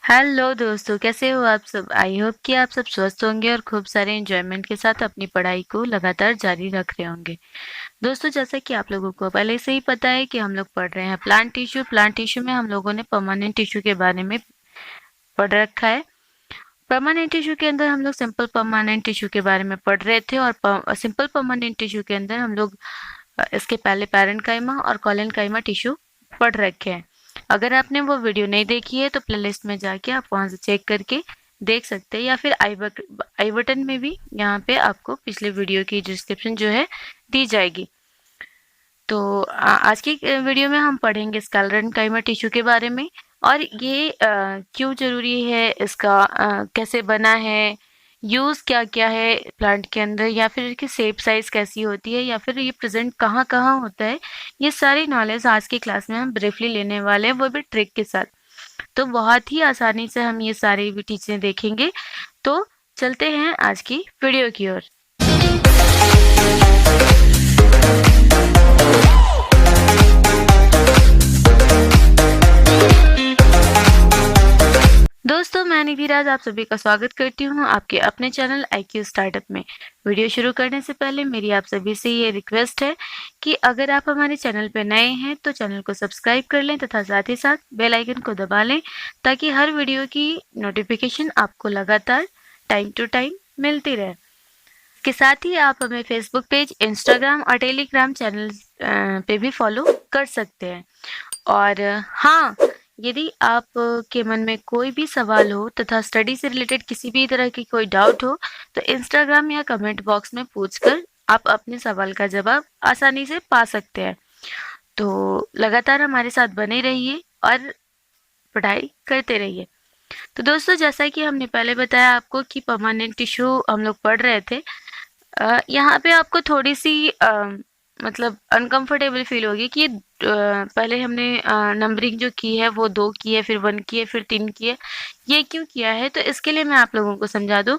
Hello दोस्तों, कैसे हो आप सब? आई होप कि आप सब स्वस्थ होंगे और खूब सारे एंजॉयमेंट के साथ अपनी पढ़ाई को लगातार जारी रख रहे होंगे। दोस्तों, जैसा कि आप लोगों को पहले से ही पता है कि हम लोग पढ़ रहे हैं प्लांट टिश्यू में हम लोगों ने परमानेंट टिश्यू के बारे में पढ़ रखा है। परमानेंट टिश्यू के अंदर हम लोग सिंपल परमानेंट टिश्यू के बारे में पढ़ रहे थे और सिंपल परमानेंट टिश्यू के अंदर हम लोग इसके पहले पैरेन्काइमा और कोलेनकाइमा टिश्यू पढ़ रखे हैं। अगर आपने वो वीडियो नहीं देखी है तो प्लेलिस्ट में जाके आप वहां से चेक करके देख सकते हैं, या फिर आई बटन में भी यहाँ पे आपको पिछले वीडियो की डिस्क्रिप्शन जो है दी जाएगी। तो आज की वीडियो में हम पढ़ेंगे स्कैलरेनकाइमा टिश्यू के बारे में, और ये क्यों जरूरी है, इसका कैसे बना है, यूज़ क्या क्या है प्लांट के अंदर, या फिर इसकी शेप साइज कैसी होती है, या फिर ये प्रेजेंट कहाँ कहाँ होता है। ये सारी नॉलेज आज की क्लास में हम ब्रीफली लेने वाले हैं, वो भी ट्रिक के साथ। तो बहुत ही आसानी से हम ये सारी भी चीज़ें देखेंगे। तो चलते हैं आज की वीडियो की ओर। दोस्तों, मैं निधिराज आप सभी का स्वागत करती हूँ आपके अपने चैनल IQ स्टार्टअप में। वीडियो शुरू करने से पहले मेरी आप सभी से ये रिक्वेस्ट है कि अगर आप हमारे चैनल पर नए हैं तो चैनल को सब्सक्राइब कर लें तथा साथ ही साथ बेल आइकन को दबा लें, ताकि हर वीडियो की नोटिफिकेशन आपको लगातार टाइम टू टाइम मिलती रहे। इसके साथ ही आप हमें फेसबुक पेज, इंस्टाग्राम और टेलीग्राम चैनल पे भी फॉलो कर सकते हैं। और हाँ, यदि आप के मन में कोई भी सवाल हो तथा स्टडी से रिलेटेड किसी भी तरह की कोई डाउट हो तो इंस्टाग्राम या कमेंट बॉक्स में पूछकर आप अपने सवाल का जवाब आसानी से पा सकते हैं। तो लगातार हमारे साथ बने रहिए और पढ़ाई करते रहिए। तो दोस्तों, जैसा कि हमने पहले बताया आपको कि परमानेंट टिश्यू हम लोग पढ़ रहे थे, यहाँ पे आपको थोड़ी सी मतलब अनकंफर्टेबल फील होगी कि पहले हमने नंबरिंग जो की है वो 2 की है, फिर 1 की है, फिर 3 की है। ये क्यों किया है? तो इसके लिए मैं आप लोगों को समझा दूं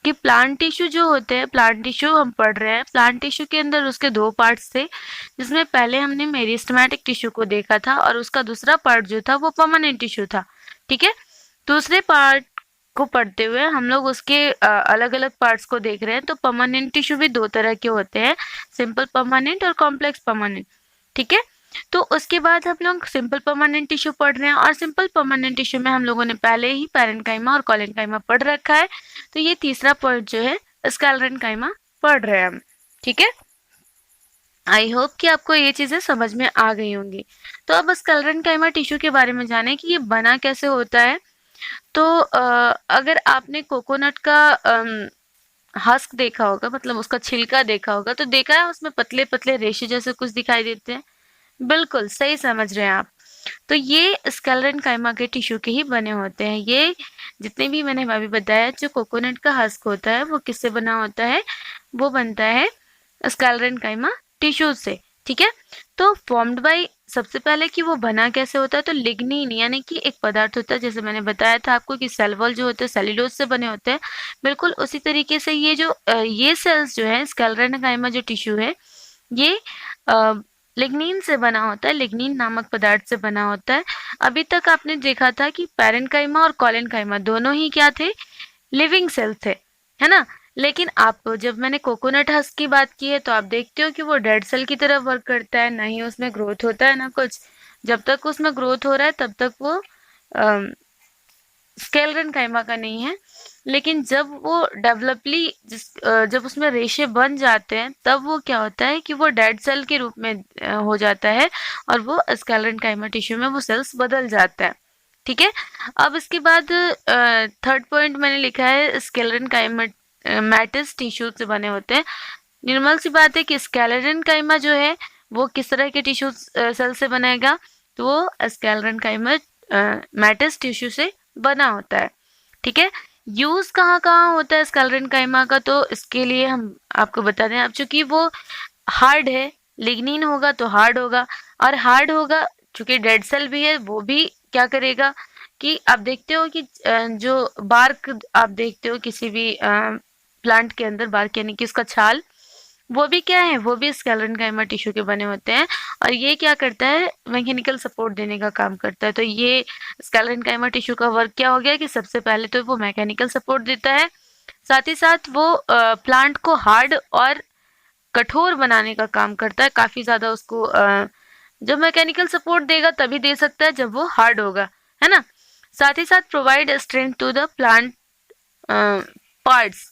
कि प्लांट टिश्यू जो होते हैं, प्लांट टिश्यू हम पढ़ रहे हैं, प्लांट टिश्यू के अंदर उसके 2 पार्ट्स थे, जिसमें पहले हमने मेरिस्टेमेटिक टिश्यू को देखा था और उसका दूसरा पार्ट जो था वो परमानेंट टिश्यू था। ठीक है, दूसरे पार्ट को पढ़ते हुए हम लोग उसके अलग अलग पार्ट्स को देख रहे हैं। तो परमानेंट टिश्यू भी 2 तरह के होते हैं, सिंपल परमानेंट और कॉम्प्लेक्स परमानेंट। ठीक है, तो उसके बाद हम लोग सिंपल परमानेंट टिश्यू पढ़ रहे हैं, और सिंपल परमानेंट टिश्यू में हम लोगों ने पहले ही पैरेन्काइमा और कोलेनकाइमा पढ़ रखा है। तो ये तीसरा पॉइंट जो है स्कैलरेनकाइमा पढ़ रहे हैं हम। ठीक है, आई होप कि आपको ये चीजें समझ में आ गई होंगी। तो अब स्कैलरेनकाइमा टिश्यू के बारे में जाने कि ये बना कैसे होता है। तो अगर आपने कोकोनट का हस्क देखा होगा, मतलब उसका छिलका देखा होगा, तो देखा है उसमें पतले पतले रेशे जैसे कुछ दिखाई देते हैं। बिल्कुल सही समझ रहे हैं आप। तो ये स्कैलरेनकाइमा के टिश्यू के ही बने होते हैं। ये जितने भी मैंने अभी बताया, जो कोकोनट का हस्क होता है वो किससे बना होता है? वो बनता है स्कैलरेनकाइमा टिश्यू से। ठीक है, तो फॉर्म्ड बाय, सबसे पहले कि वो बना कैसे होता है, तो लिग्निन यानी कि एक पदार्थ होता है, जैसे मैंने बताया था आपको कि सेल वॉल जो होते हैं सेल्यूलोज से बने होते हैं। बिल्कुल उसी तरीके से ये सेल्स जो है, स्कैलरेनकाइमा जो टिश्यू है, ये लिग्निन से बना होता है, लिग्निन नामक पदार्थ से बना होता है। अभी तक आपने देखा था कि पैरेन्काइमा और कोलेनकाइमा दोनों ही क्या थे? लिविंग सेल थे, है ना। लेकिन आप जब मैंने कोकोनट हस्क की बात की है तो आप देखते हो कि वो डेड सेल की तरह वर्क करता है, ना ही उसमें ग्रोथ होता है ना कुछ। जब तक उसमें ग्रोथ हो रहा है तब तक वो स्कैलरेनकाइमा का नहीं है। लेकिन जब वो जब उसमें रेशे बन जाते हैं, तब वो क्या होता है कि वो डेड सेल के रूप में हो जाता है, और वो स्कैलरेनकाइमा टिश्यू में वो सेल्स बदल जाता है। ठीक है, अब इसके बाद थर्ड पॉइंट मैंने लिखा है स्कैलरेनकाइमेटिस टिश्यू से बने होते हैं। निर्मल सी बात है कि स्कैलरेनकाइमा जो है वो किस तरह के टिश्यू सेल से बनेगा? तो वो स्कैलरेनकाइमेटिस टिश्यू से बना होता है। ठीक है, यूज कहाँ कहाँ होता है स्कैलरेनकाइमा का? तो इसके लिए हम आपको बता दें, अब चूंकि वो हार्ड है, लिग्निन होगा तो हार्ड होगा, और हार्ड होगा चूंकि डेड सेल भी है, वो भी क्या करेगा कि आप देखते हो कि जो बार्क आप देखते हो किसी भी प्लांट के अंदर, बार्क यानी कि उसका छाल, वो भी क्या है, वो भी स्क्लेरेन्काइमा टिश्यू के बने होते हैं और ये क्या करता है, मैकेनिकल सपोर्ट देने का काम करता है। तो ये स्क्लेरेन्काइमा टिश्यू का वर्क क्या हो गया कि सबसे पहले तो वो मैकेनिकल सपोर्ट देता है, साथ ही साथ वो प्लांट को हार्ड और कठोर बनाने का काम करता है। काफी ज्यादा उसको जब मैकेनिकल सपोर्ट देगा तभी दे सकता है जब वो हार्ड होगा, है ना। साथ ही साथ provide strength to the plant parts,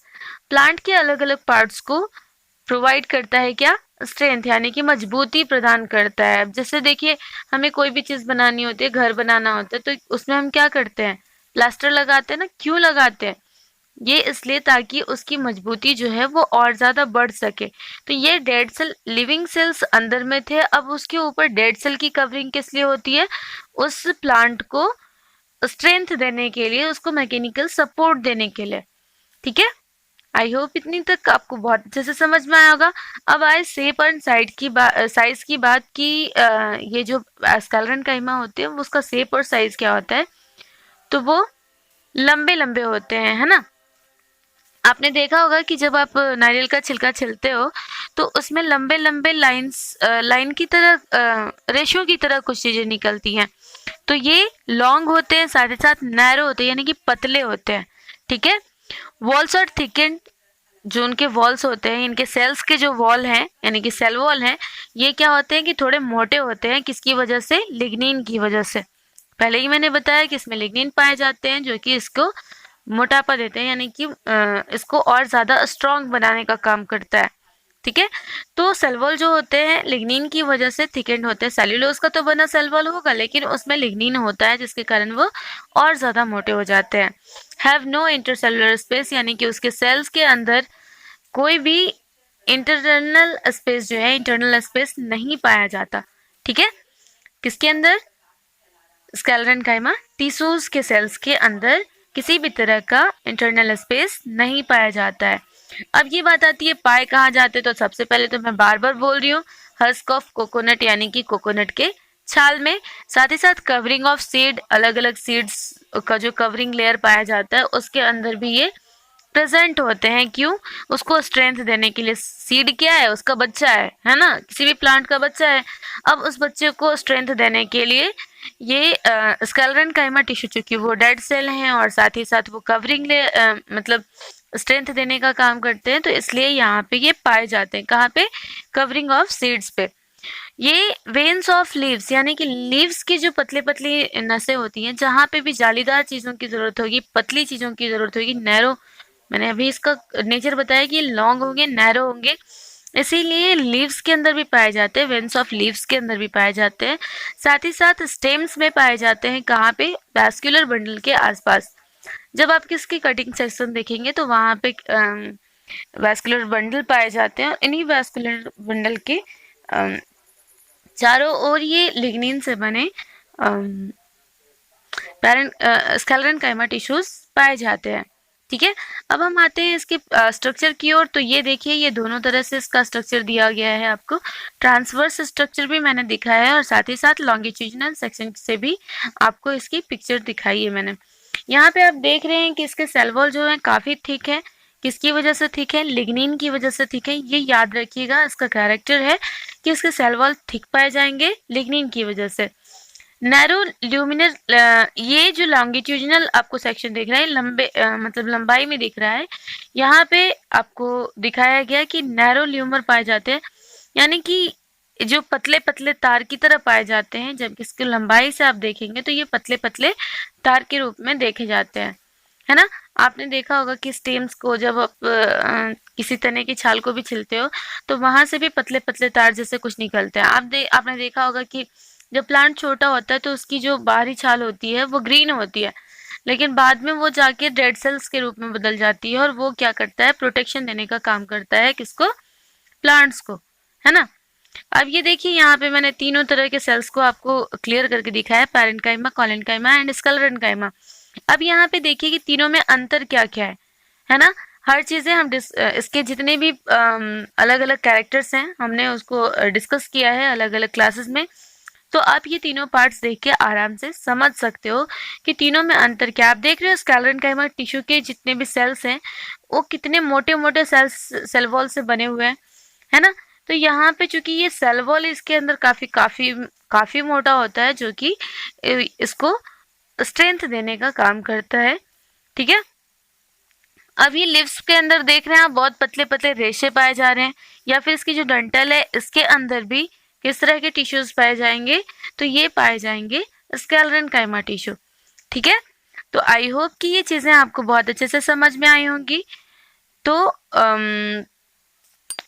plant के अलग अलग पार्ट्स को प्रोवाइड करता है क्या, स्ट्रेंथ, यानी कि मजबूती प्रदान करता है। अब जैसे देखिए हमें कोई भी चीज बनानी होती है, घर बनाना होता है, तो उसमें हम क्या करते हैं, प्लास्टर लगाते हैं ना। क्यों लगाते हैं, ये इसलिए ताकि उसकी मजबूती जो है वो और ज्यादा बढ़ सके। तो ये डेड सेल, लिविंग सेल्स अंदर में थे, अब उसके ऊपर डेड सेल की कवरिंग किस लिए होती है, उस प्लांट को स्ट्रेंथ देने के लिए, उसको मैकेनिकल सपोर्ट देने के लिए। ठीक है, आई होप इतनी तक आपको बहुत अच्छे से समझ में आया होगा। अब आए शेप एंड साइज की बात की, ये जो स्क्लेरेन्काइमा होते हैं उसका शेप और साइज क्या होता है, तो वो लंबे लंबे होते हैं, है ना। आपने देखा होगा कि जब आप नारियल का छिलका छिलते हो तो उसमें लंबे लंबे लाइन की तरह, रेशो की तरह कुछ चीजें निकलती हैं। तो ये लॉन्ग होते हैं, साथ ही साथ नैरो होते हैं, यानी कि पतले होते हैं। ठीक है, वॉल्स और थिकेंड, जो उनके वॉल्स होते हैं, इनके सेल्स के जो वॉल हैं यानी कि सेल वॉल हैं, ये क्या होते हैं कि थोड़े मोटे होते हैं। किसकी वजह से, लिग्निन की वजह से। पहले ही मैंने बताया कि इसमें लिग्निन पाए जाते हैं जो कि इसको मोटापा देते हैं, यानी कि इसको और ज्यादा स्ट्रॉन्ग बनाने का काम करता है। ठीक है, तो सेल वॉल जो होते हैं लिग्निन की वजह से थिकेंड होते हैं। सेल्यूलोज का तो बना सेल वॉल होगा, लेकिन उसमें लिग्निन होता है जिसके कारण वो और ज्यादा मोटे हो जाते हैं। हैव नो इंटरसेलुलर स्पेस, यानी कि उसके सेल्स के अंदर कोई भी इंटरनल स्पेस जो है, इंटरनल स्पेस नहीं पाया जाता। ठीक है, किसके अंदर, स्क्लेरेन्काइमा टिश्यूज के सेल्स के अंदर किसी भी तरह का इंटरनल स्पेस नहीं पाया जाता है। अब ये बात आती है पाए कहाँ जाते, तो सबसे पहले तो मैं बार बार बोल रही हूँ, हस्क ऑफ कोकोनट, यानी कि कोकोनट के छाल में। साथ ही साथ कवरिंग ऑफ सीड, अलग अलग सीड्स का जो कवरिंग लेयर पाया जाता है उसके अंदर भी ये प्रेजेंट होते हैं। क्यों, उसको स्ट्रेंथ देने के लिए। सीड क्या है, उसका बच्चा है ना, किसी भी प्लांट का बच्चा है। अब उस बच्चे को स्ट्रेंथ देने के लिए ये स्क्लेरेन्काइमा टिश्यू, चूंकि वो डेड सेल हैं और साथ ही साथ वो कवरिंग ले मतलब स्ट्रेंथ देने का काम करते हैं, तो इसलिए यहाँ पे ये पाए जाते हैं। कहाँ पे, कवरिंग ऑफ सीड्स पे। ये वेन्स ऑफ लीव्स, यानी कि लीव्स की जो पतले पतली नसें होती हैं, जहाँ पे भी जालीदार चीजों की जरूरत होगी, पतली चीजों की जरूरत होगी, नैरो, मैंने अभी इसका नेचर बताया कि लॉन्ग होंगे, नैरो होंगे, इसीलिए लीव्स के अंदर भी पाए जाते हैं, वेन्स ऑफ लीव्स के अंदर भी पाए जाते हैं। साथ ही साथ स्टेम्स में पाए जाते हैं। कहाँ पे, वैस्कुलर बंडल के आसपास। जब आप किसकी कटिंग सेक्शन देखेंगे तो वहां पे वैस्कुलर बंडल पाए जाते हैं। इन्हीं वैस्कुलर बंडल के चारों ओर ये लिग्निन से बने स्क्लेरेन्काइमा टिश्यूज पाए जाते हैं। ठीक है, अब हम आते हैं इसके स्ट्रक्चर की ओर। तो ये देखिए, ये दोनों तरह से इसका स्ट्रक्चर दिया गया है आपको। ट्रांसवर्स स्ट्रक्चर भी मैंने दिखाया है और साथ ही साथ लॉन्गिट्यूडिनल सेक्शन से भी आपको इसकी पिक्चर दिखाई है मैंने। यहाँ पे आप देख रहे हैं कि इसके सेल वॉल जो है काफी थिक है। किसकी वजह से थिक है, लिग्निन की वजह से थिक है। ये याद रखिएगा, इसका कैरेक्टर है कि इसके सेल वॉल थिक पाए जाएंगे लिग्निन की वजह से। नैरो ल्यूमिनर, ये जो लॉन्गिट्यूडिनल आपको सेक्शन दिख रहा है, लंबे मतलब लंबाई में दिख रहा है, यहाँ पे आपको दिखाया गया कि नैरो ल्यूमर पाए जाते हैं, यानी कि जो पतले पतले तार की तरह पाए जाते हैं। जब इसकी लंबाई से आप देखेंगे तो ये पतले पतले तार के रूप में देखे जाते हैं, है ना। आपने देखा होगा कि स्टेम्स को जब आप किसी तने की छाल को भी छिलते हो तो वहां से भी पतले पतले तार जैसे कुछ निकलते हैं। आपने देखा होगा कि जब प्लांट छोटा होता है तो उसकी जो बाहरी छाल होती है वो ग्रीन होती है, लेकिन बाद में वो जाके डेड सेल्स के रूप में बदल जाती है और वो क्या करता है, प्रोटेक्शन देने का काम करता है। किसको, प्लांट्स को, है ना। अब ये देखिए, यहाँ पे मैंने तीनों तरह के सेल्स को आपको क्लियर करके दिखाया है, पैरेन्काइमा, कोलेन्काइमा एंड स्क्लेरेन्काइमा। अब यहाँ पे देखिए कि तीनों में अंतर क्या क्या है ना। हर चीजें हम इसके जितने भी अलग अलग कैरेक्टर्स हैं हमने उसको डिस्कस किया है अलग अलग क्लासेस में। तो आप ये तीनों पार्ट्स देख के आराम से समझ सकते हो कि तीनों में अंतर क्या। आप देख रहे हो स्क्लेरेन्काइमा टिश्यू के जितने भी सेल्स हैं वो कितने मोटे मोटे सेल वॉल से बने हुए हैं। है ना। तो यहाँ पे चूंकि ये सेल वॉल इसके अंदर काफी काफी काफी मोटा होता है, जो कि इसको स्ट्रेंथ देने का काम करता है। ठीक है। अब ये लिप्स के अंदर देख रहे हैं आप बहुत पतले पतले रेशे पाए जा रहे हैं, या फिर इसकी जो डंठल है इसके अंदर भी किस तरह के टिश्यूज पाए जाएंगे, तो ये पाए जाएंगे स्क्लेरेन्काइमा टिश्यू। ठीक है। तो आई होप कि ये चीजें आपको बहुत अच्छे से समझ में आई होंगी। तो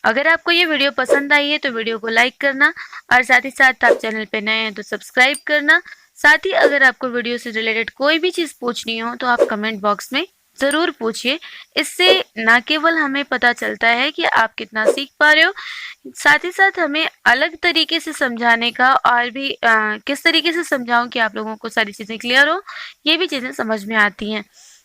अगर आपको ये वीडियो पसंद आई है तो वीडियो को लाइक करना, और साथ ही साथ आप चैनल पे नए हैं तो सब्सक्राइब करना। साथ ही अगर आपको वीडियो से रिलेटेड कोई भी चीज़ पूछनी हो तो आप कमेंट बॉक्स में ज़रूर पूछिए। इससे ना केवल हमें पता चलता है कि आप कितना सीख पा रहे हो, साथ ही साथ हमें अलग तरीके से समझाने का, और भी किस तरीके से समझाऊं कि आप लोगों को सारी चीज़ें क्लियर हो, ये भी चीज़ें समझ में आती हैं।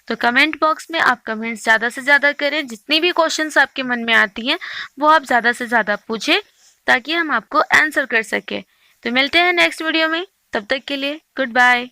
तो कमेंट बॉक्स में आप कमेंट्स ज़्यादा से ज़्यादा करें, जितनी भी क्वेश्चंस आपके मन में आती हैं वो आप ज़्यादा से ज़्यादा पूछें, ताकि हम आपको आंसर कर सकें। तो मिलते हैं नेक्स्ट वीडियो में, तब तक के लिए गुड बाय।